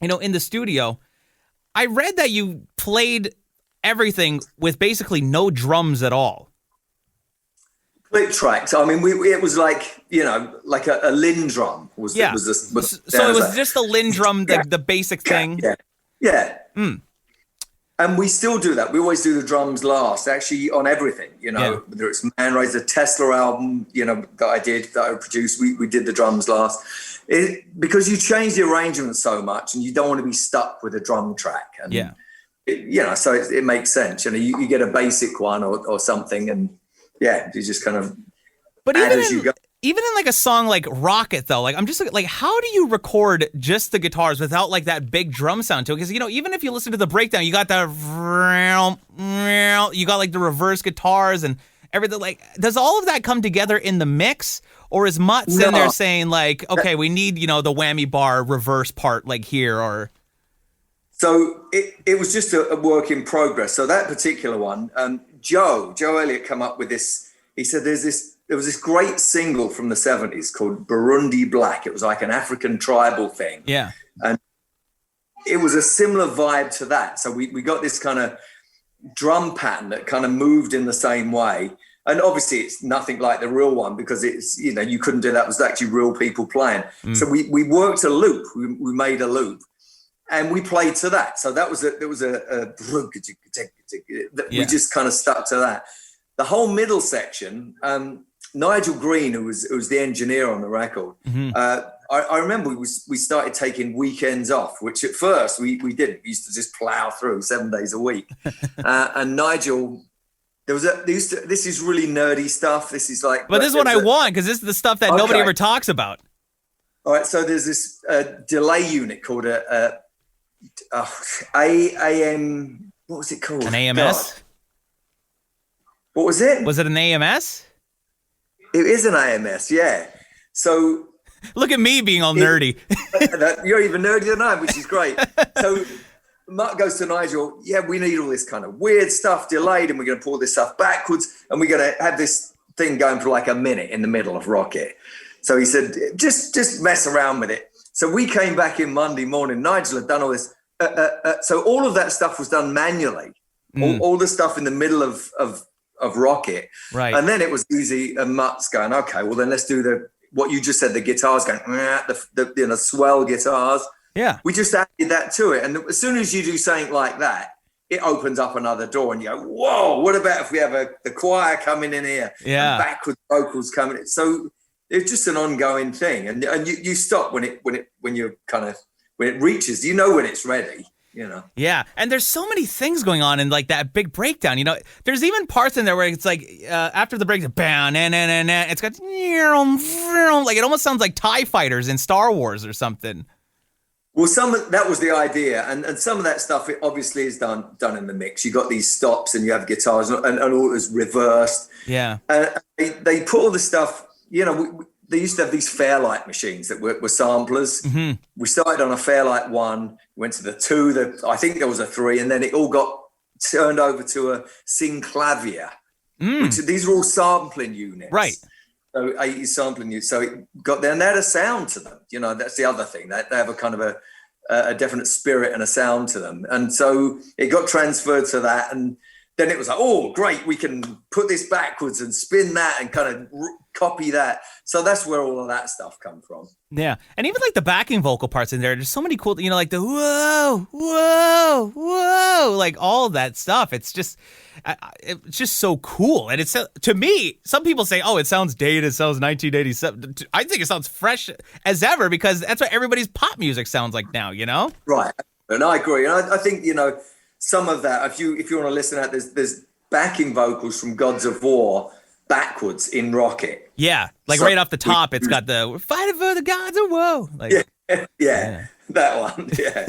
in the studio, I read that you played everything with basically no drums at all. Click tracks. I mean, it was like, like a Linn drum Yeah. So it was just the Linn drum, the basic thing. Yeah. Mm. And we still do that. We always do the drums last, actually, on everything, whether it's Man Ray, the Tesla album, that I produced, we did the drums last. Because you change the arrangement so much and you don't want to be stuck with a drum track. And, so it makes sense. You get a basic one or something, and you just kind of add as you go. Even in like a song like Rocket, though, like I'm just like, how do you record just the guitars without like that big drum sound to it? Because, even if you listen to the breakdown, you got that, you got like the reverse guitars and everything. Like, does all of that come together in the mix? Or is Mutt in there saying like, okay, we need, the whammy bar reverse part like here or... So it was just a work in progress. So that particular one, Joe Elliott come up with this. He said there was this great single from the 70s called Burundi Black. It was like an African tribal thing. Yeah. And it was a similar vibe to that. So we got this kind of drum pattern that kind of moved in the same way. And obviously it's nothing like the real one because it's, you couldn't do that. It was actually real people playing. So we worked a loop. We made a loop. And we played to that. So that was we just kind of stuck to that. The whole middle section, Nigel Green, who was the engineer on the record, I remember we started taking weekends off, which at first we didn't. We used to just plow through 7 days a week. And Nigel, this is really nerdy stuff. This is like... But this is what I want, because this is the stuff that nobody ever talks about. All right, so there's this delay unit called AM... What was it called? An AMS? God. What was it? Was it an AMS? It is an AMS, yeah. So... Look at me being all nerdy. You're even nerdier than I am, which is great. So Mark goes to Nigel, we need all this kind of weird stuff delayed, and we're going to pull this stuff backwards, and we're going to have this thing going for like a minute in the middle of Rocket. So he said, just mess around with it. So we came back in Monday morning. Nigel had done all this. So all of that stuff was done manually. All the stuff in the middle of Rocket. Right. And then it was easy, and Mutt's going, okay, well then let's do what you just said, the guitars going, the swell guitars. Yeah. We just added that to it. And as soon as you do something like that, it opens up another door and you go, whoa, what about if we have the choir coming in here? Yeah. And backwards vocals coming in. So it's just an ongoing thing. And you stop when it reaches, when it's ready. Yeah, and there's so many things going on in like that big breakdown. There's even parts in there where it's like after the breakdown, it's got like it almost sounds like TIE fighters in Star Wars or something. Well, that was the idea, and some of that stuff it obviously is done in the mix. You got these stops, and you have guitars, and all is reversed. Yeah, they put all the stuff. They used to have these Fairlight machines that were samplers. Mm-hmm. We started on a Fairlight 1, went to the 2, I think there was a 3, and then it all got turned over to a Synclavier. These are all sampling units. Right. So 80s sampling units. So it got there, and they had a sound to them. That's the other thing. They have a kind of a definite spirit and a sound to them. And so it got transferred to that, and then it was like, oh, great, we can put this backwards and spin that and kind of copy that. So that's where all of that stuff come from. Yeah. And even like the backing vocal parts in there's so many cool, like the whoa, whoa, whoa, like all of that stuff. It's just so cool. And it's, to me, some people say, oh, it sounds dated, it sounds 1987. I think it sounds fresh as ever because that's what everybody's pop music sounds like now, Right. And I agree. And I think, some of that, if you want to listen to that, there's backing vocals from Gods of War backwards in Rocket. Yeah, like right off the top, it's got the "We're fighting for the Gods of War." Like, yeah, that one. Yeah.